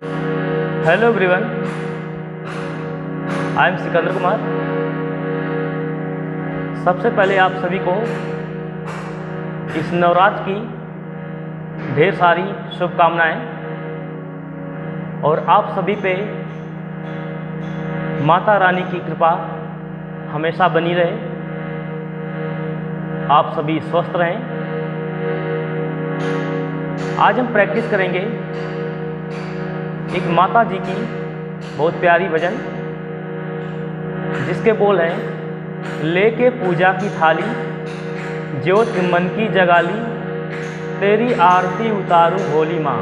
Hello everyone, I am Sikandar Kumar. सबसे पहले आप सभी को इस नवरात्र की ढेर सारी शुभकामनाएं और आप सभी पे माता रानी की कृपा हमेशा बनी रहे, आप सभी स्वस्थ रहें। आज हम प्रैक्टिस करेंगे एक माता जी की बहुत प्यारी भजन, जिसके बोल हैं, लेके पूजा की थाली ज्योत मन की जगाली, तेरी आरती उतारूं भोली माँ।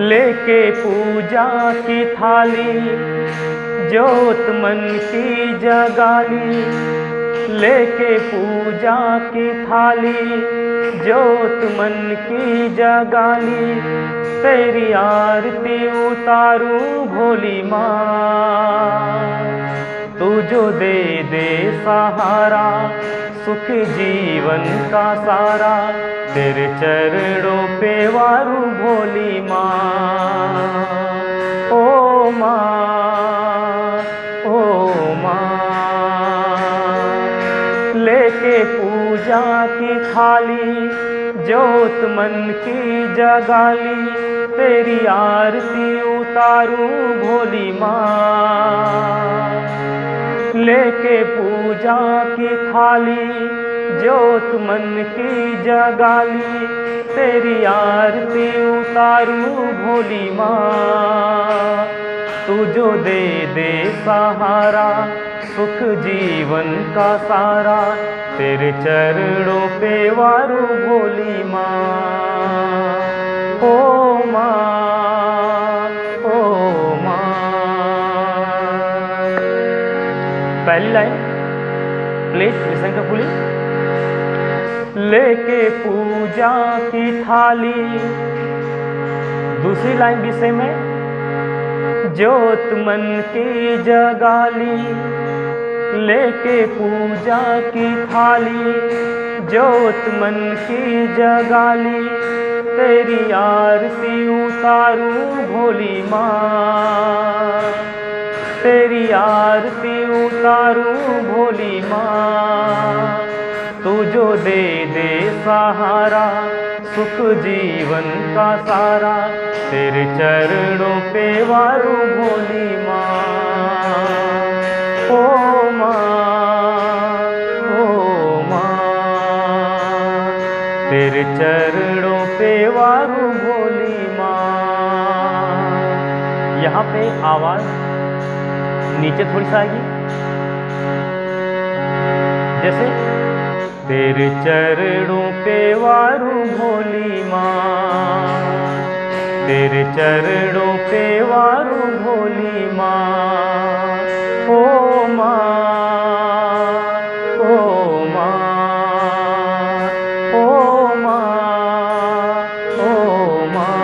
लेके पूजा की थाली ज्योत मन की जगाली, लेके पूजा की थाली ज्योत मन की जगाली, तेरी आरती उतारूं भोली माँ। तू जो दे दे सहारा सुख जीवन का सारा, तेरे चरणों पे वारूं भोली माँ। ओ माँ, ओ माँ, लेके पूजा की थाली ज्योत मन की जगाली, तेरी आरती उतारूं भोली माँ। लेके पूजा की थाली ज्योत मन की जगाली, तेरी आरती उतारूं भोली माँ। तू जो दे दे सहारा सुख जीवन का सारा, तेरे चरणों पे वारूं भोली माँ। ओ माँ, ओ माँ। पहली लाइन प्लीज लिसन केयरफुली। लेके पूजा की थाली, दूसरी लाइन भी सेम है, ज्योत मन की जगाली, लेके पूजा की थाली ज्योत मन की जगाली, तेरी आरती उतारूं भोली माँ। तेरी आरती उतारूं भोली माँ। तू जो दे दे सहारा सुख जीवन का सारा, तेरे चरणों पे वारूं भोली माँ। ओ माँ, ओ माँ, तेरे चरणों पे वारूं भोली माँ। यहाँ पे आवाज नीचे थोड़ी सा आएगी, जैसे तेरे चरणों पे वारूं भोली माँ, तेरे चरणों पे वारूं भोली माँ। ओ माँ, ओ माँ, ओ माँ, ओ माँ।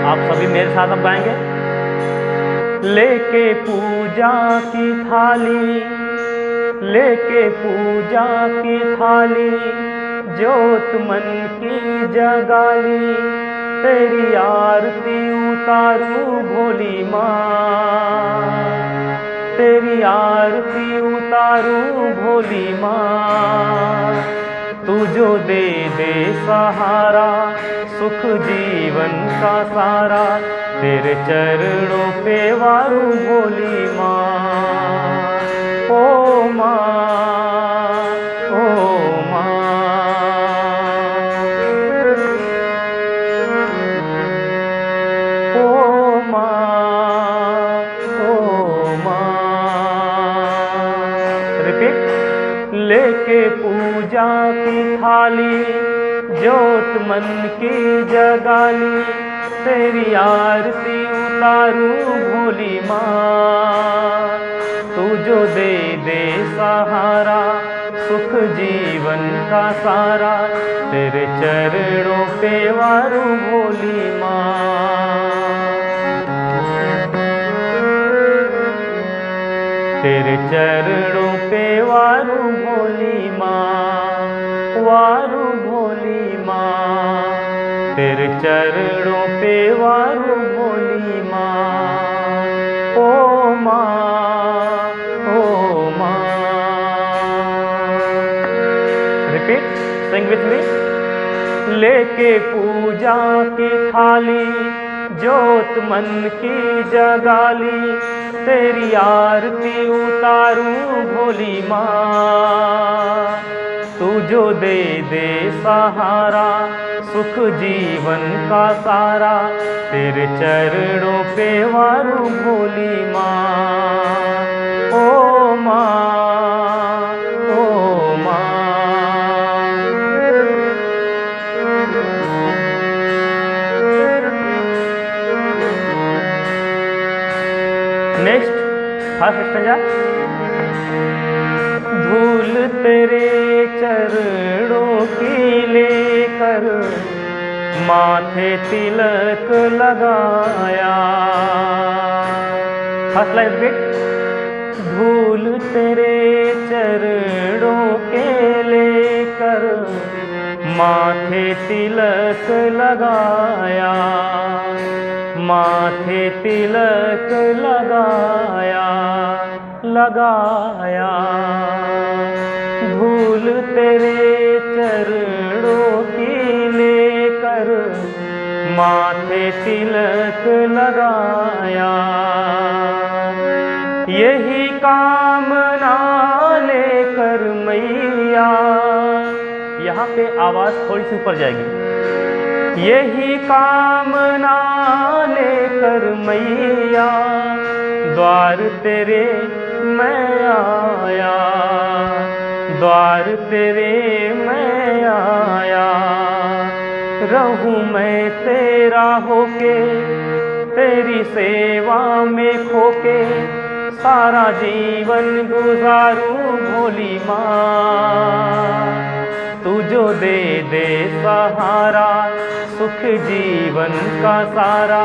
आप सभी मेरे साथ अब गाएंगे। लेके पूजा की थाली, लेके पूजा की थाली ज्योत मन की जगाली, तेरी आरती उतारूं भोली माँ। तेरी आरती उतारूं भोली माँ। तू जो दे दे सहारा सुख जीवन का सारा, तेरे चरणों पे वारूं भोली माँ। ओ माँ, ओ माँ, ओ माँ, ओ माँ। रिपीट। लेके पूजा की थाली ज्योत मन की जगाली, तेरी आरती उतारूं भोली माँ। तू जो दे दे सहारा सुख जीवन का सारा, तेरे चरणों पे वारू भोली माँ। तेरे चरणों पे वारू भोली माँ, वारू भोली माँ। तेरे चरणों पे वारू भोली माँ, ओ माँ, ओ माँ। Repeat, Singh with me. लेके पूजा की थाली जोत मन की जगाली, तेरी आरती उतारूं भोली माँ। तू जो दे दे सहारा सुख जीवन का सारा, तेरे चरणों पे वारू भोली माँ, ओ माँ, ओ माँ। Next first stanza. धूल तेरे चरणों की लेकर माथे तिलक लगाया। First line repeat. धूल तेरे चरणों के लेकर माथे तिलक लगाया, माथे तिलक लगाया, लगाया। धूल तेरे चरणों की लेकर माथे तिलक लगाया, यही कामना लेकर मैया। यहाँ पे आवाज थोड़ी सी ऊपर जाएगी। यही कामना लेकर मैया द्वार तेरे मैं आया, द्वार तेरे मैं आया। रहूं मैं तेरा होके तेरी सेवा में खोके, सारा जीवन गुजारूं भोली माँ। तू जो दे दे सहारा सुख जीवन का सारा,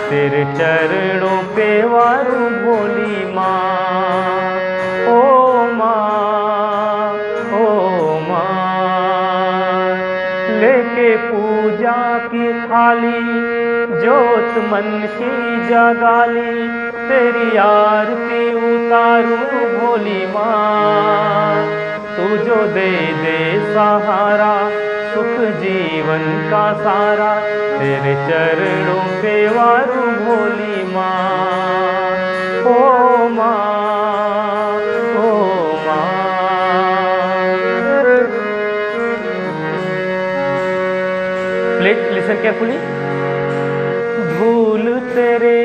तेरे चरणों पे वारू भोली माँ, ओ माँ, ओ माँ। लेके पूजा की थाली जोत मन की जगाली, तेरी आरती उतारूं भोली माँ। तू जो दे दे सहारा सुख जीवन का सारा, तेरे चरणों पे वारू भोली माँ, ओ माँ, ओ माँ। Please listen carefully. धूल तेरे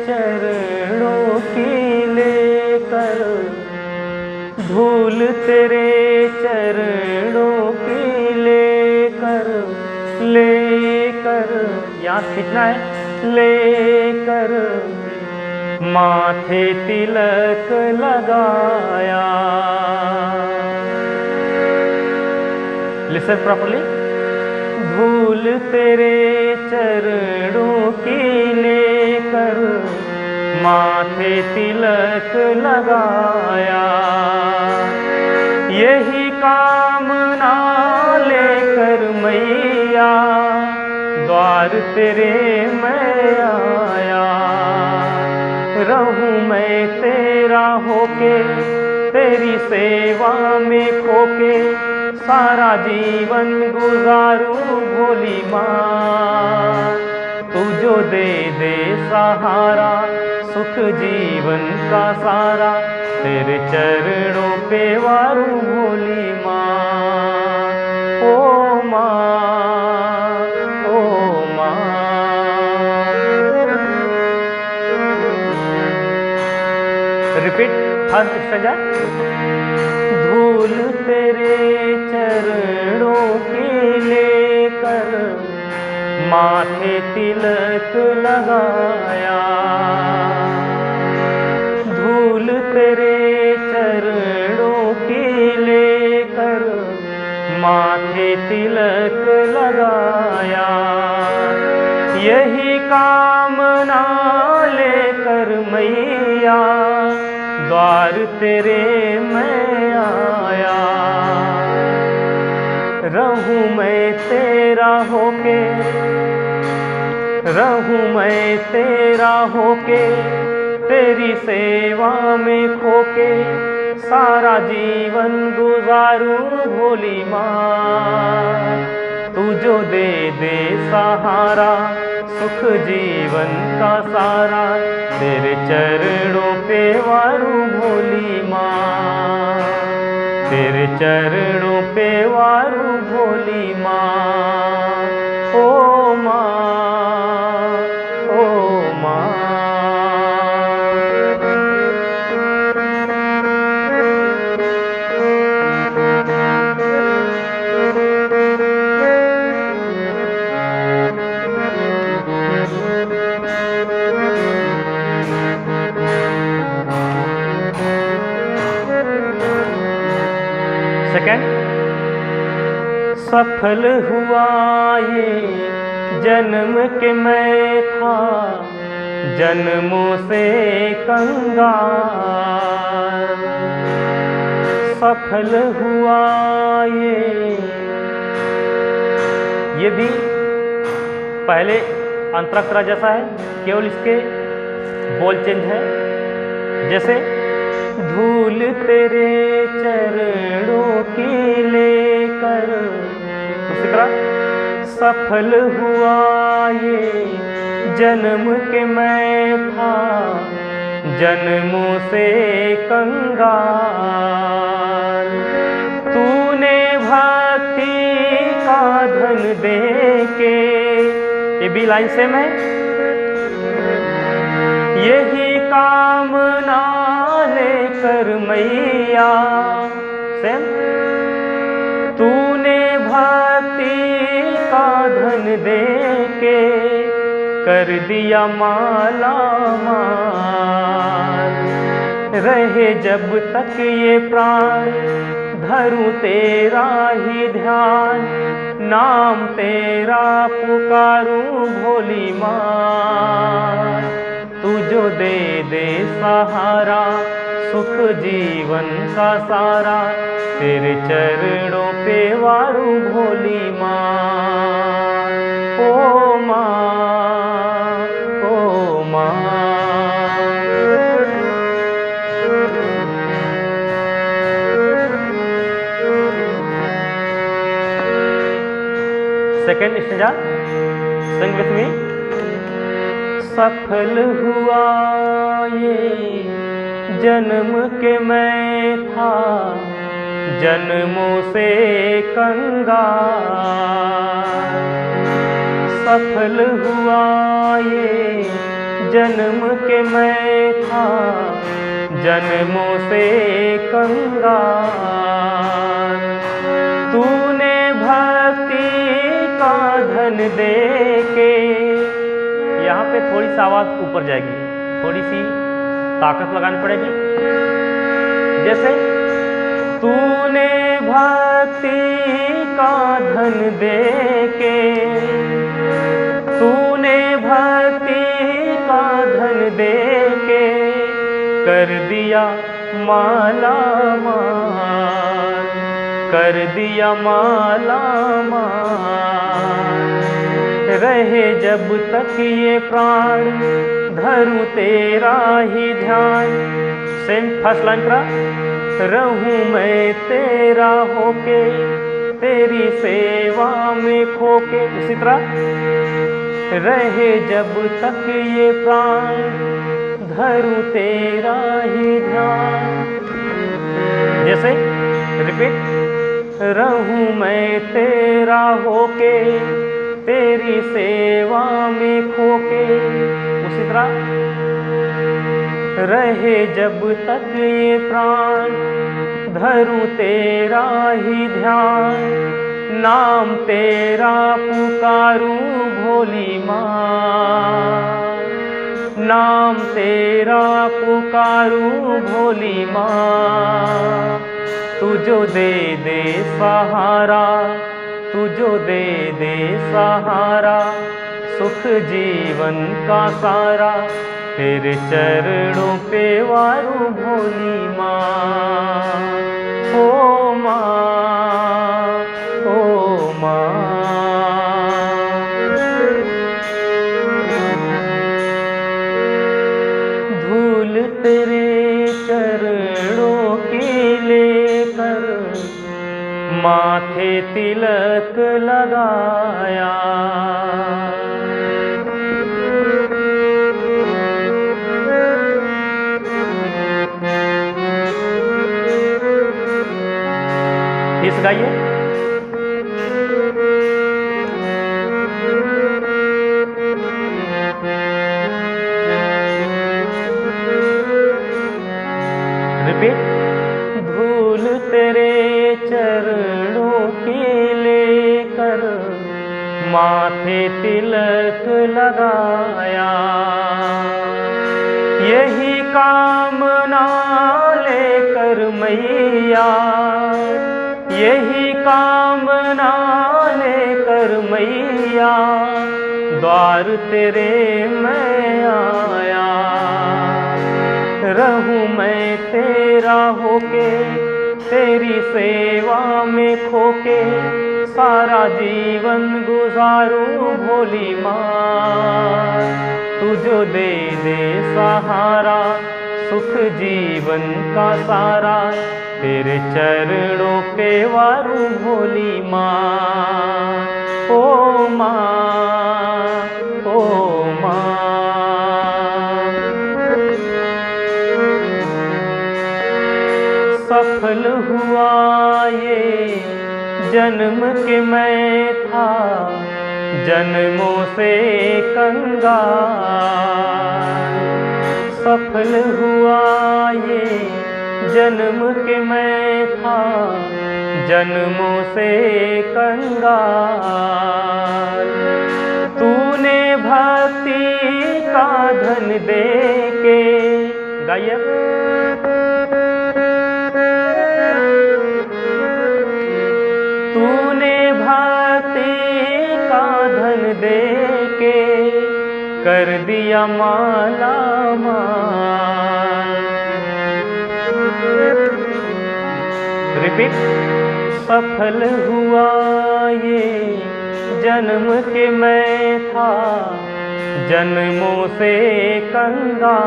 चरणों की लेकर, धूल तेरे चरणों की लेकर, लेकर यहाँ खींचना है, लेकर माथे तिलक लगाया। Listen properly. धूल तेरे चरणों की लेकर माथे तिलक लगाया, यही कामना लेकर मैया द्वार तेरे मैं आया। रहूं मैं तेरा होके तेरी सेवा में खोके, सारा जीवन गुजारूं भोली माँ। तू जो दे दे सहारा सुख जीवन का सारा, तेरे चरणों पे वारू भोली माँ, ओ माँ, ओ माँ। Repeat first stanza. धूल तेरे चरणों की लेकर माथे तिलक लगाया, धूल तेरे कर मैया, द्वार तेरे मैं आया। रहूं मैं तेरा होके, रहूं मैं तेरा होके, तेरी सेवा में खोके, सारा जीवन गुजारूं भोली माँ। तू जो दे दे सहारा, सुख जीवन का सारा, तेरे चरणों पे वारूं भोली माँ। तेरे चरणों पे वारूं भोली माँ। ओ माँ, ओ माँ। सेकंड, सफल हुआ ये जन्म के मैं था, जन्मों से कंगाल। सफल हुआ ये भी पहले अंतराक्षरा जैसा है, केवल इसके बोल चेंज है। जैसे धूल तेरे चरणों की लेकर, उसी तरह सफल हुआ ये जन्म के मैं था, जन्मों से कंगाल। तूने भक्ति का धन दे के, ये भी लाइन सेम है, यही कामना लेकर मैया, सेम। तूने भक्ति का धन दे के, कर दिया माला माल। रहे जब तक ये प्राण, धरूं तेरा ही ध्यान, नाम तेरा पुकारूं भोली माँ। तू जो दे दे सहारा, सुख जीवन का सारा, तेरे चरणों पे वारूं भोली माँ। ओ माँ, ओ माँ। Second stanza, Singh with me. सफल हुआ ये जन्म के मैं था, जन्मों से कंगाल। सफल हुआ ये जन्म के मैं था, जन्मों से कंगाल। तूने भक्ति का धन दे के, यहाँ पे थोड़ी सी आवाज ऊपर जाएगी, थोड़ी सी ताकत लगानी पड़ेगी। जैसे तूने भक्ति का धन दे के, तूने भक्ति का धन दे के, कर दिया माला माल, कर दिया माला माल। रहे जब तक ये प्राण, धरूं तेरा ही ध्यान। सेम फर्स्ट लाइन का, रहूं मैं तेरा होके, तेरी सेवा में खोके। उसी तरह रहे जब तक ये प्राण, धरूं तेरा ही ध्यान। जैसे रिपीट, रहूं मैं तेरा होके, तेरी सेवा में खोके। उसी तरह रहे जब तक ये प्राण, धरूं तेरा ही ध्यान, नाम तेरा पुकारूं भोली माँ। नाम तेरा पुकारूं भोली माँ। तू जो दे दे सहारा, तू जो दे दे सहारा, सुख जीवन का सारा, तेरे चरणों पे वारूं भोली माँ। ओ माँ, ओ माँ। धूल तेरे चरणों की लेकर माथे तिलक लगाया। इस गाइए। रिपीट। धूल तेरे चरणों की लेकर माथे तिलक लगाया। यही कामना लेकर मैया, यही कामना लेकर मैया द्वार तेरे मैं आया। रहूं मैं तेरा होके, तेरी सेवा में खोके, सारा जीवन गुजारूं भोली माँ। तू जो दे दे सहारा, सुख जीवन का सारा, तेरे चरणों पे वारूं भोली माँ। ओ माँ, ओ माँ। सफल हुआ ये जन्म के मैं था जन्मों से कंगाल। सफल हुआ ये जन्म के मैं था जन्मों से कंगाल। तूने भक्ति का धन दे के, गायक, तूने भक्ति का धन दे के कर दिया माला माल। रिपीट। सफल हुआ ये जन्म के मैं था जन्मों से कंगाल।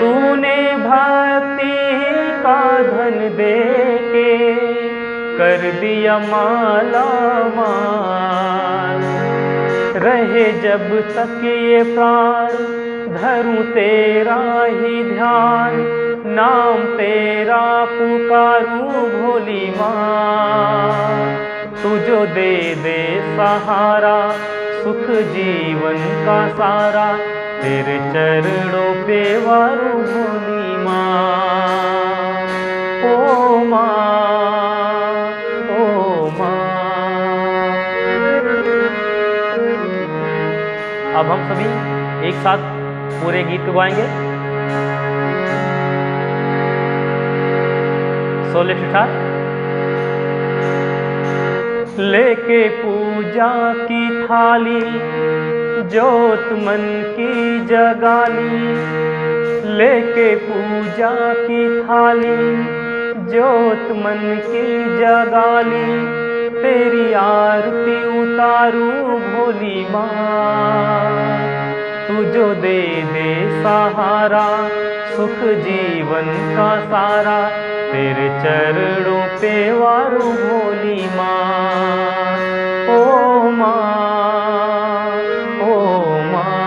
तूने भक्ति का धन दे के कर दिया माला माल। रहे जब तक ये प्राण धरूं तेरा ही ध्यान, नाम तेरा पुकारूं भोली माँ। तू जो दे दे सहारा, सुख जीवन का सारा, तेरे चरणों पे वारूं भोली माँ। ओ माँ, ओ माँ। अब हम सभी एक साथ पूरे गीत को गाएंगे। So let's start. लेके पूजा की थाली जोत मन की जगाली। लेके पूजा की थाली जोत मन की जगाली, तेरी आरती उतारूं भोली माँ। तू जो दे दे सहारा, सुख जीवन का सारा, तेरे चरणों पे वारूं भोली माँ। ओ माँ, ओ माँ।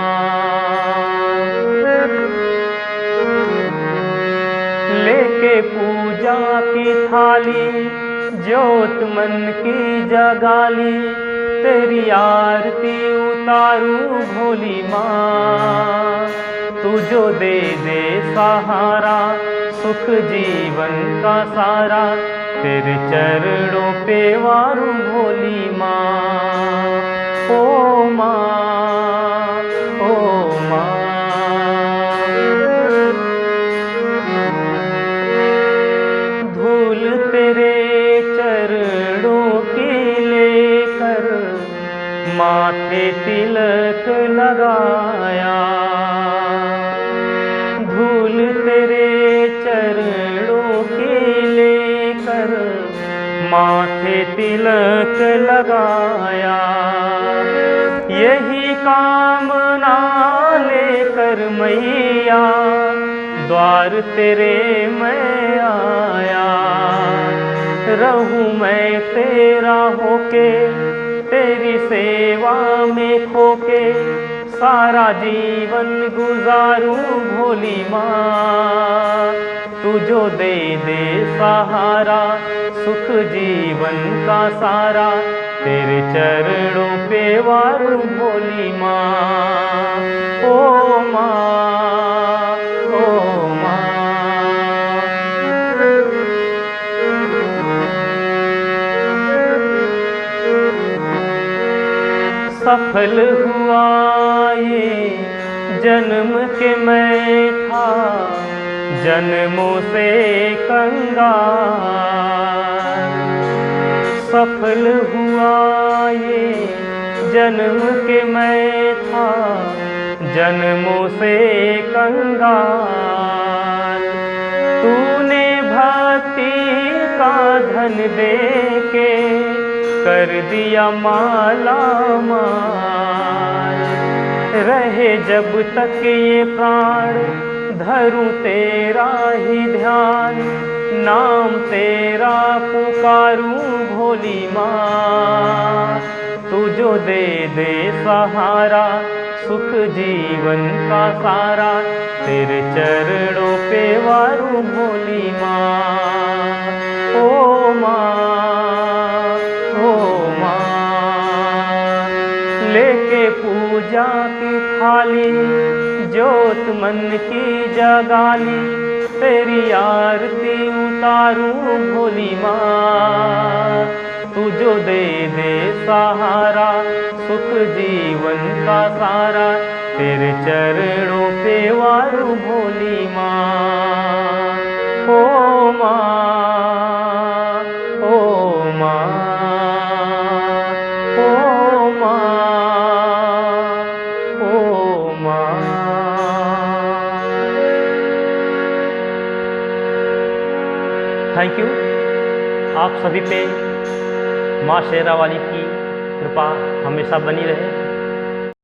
लेके पूजा की थाली जोत मन की जगाली, तेरी आरती उतारूं भोली माँ। तू जो दे दे सहारा, सुख जीवन का सारा, तेरे चरणों पे वारूं भोली माँ। ओ माँ, ओ माँ। धूल तेरे चरणों की लेकर माथे तिलक लगाया। माथे तिलक लगाया, यही कामना लेकर मैया द्वार तेरे मैं आया। रहूं मैं तेरा होके, तेरी सेवा में खोके, सारा जीवन गुजारूं भोली माँ। तू जो दे दे सहारा, सुख जीवन का सारा, तेरे चरणों पे वारूं भोली माँ। ओ माँ, ओ माँ। सफल हुआ ये जन्म के मैं था जन्मों से कंगाल। सफल हुआ ये जन्म के मैं था जन्मों से कंगाल। तूने भक्ति का धन दे के कर दिया माला माल। रहे जब तक ये प्राण धरूं तेरा ही ध्यान, नाम तेरा पुकारूं भोली माँ। तू जो दे दे सहारा, सुख जीवन का सारा, तेरे चरणों पे वारूं भोली माँ। ओ माँ, ओ माँ। लेके पूजा की थाली, ज्योत मन की जगाली, तेरी आरती उतारूं भोली माँ। तू जो दे दे सहारा, सुख जीवन का सारा, तेरे चरणों पे वारूं भोली माँ। ओ माँ, ओ माँ, ओ माँ, ओ माँ। Thank you. आप सभी पे माँ शेरा वाली की कृपा हमेशा बनी रहे।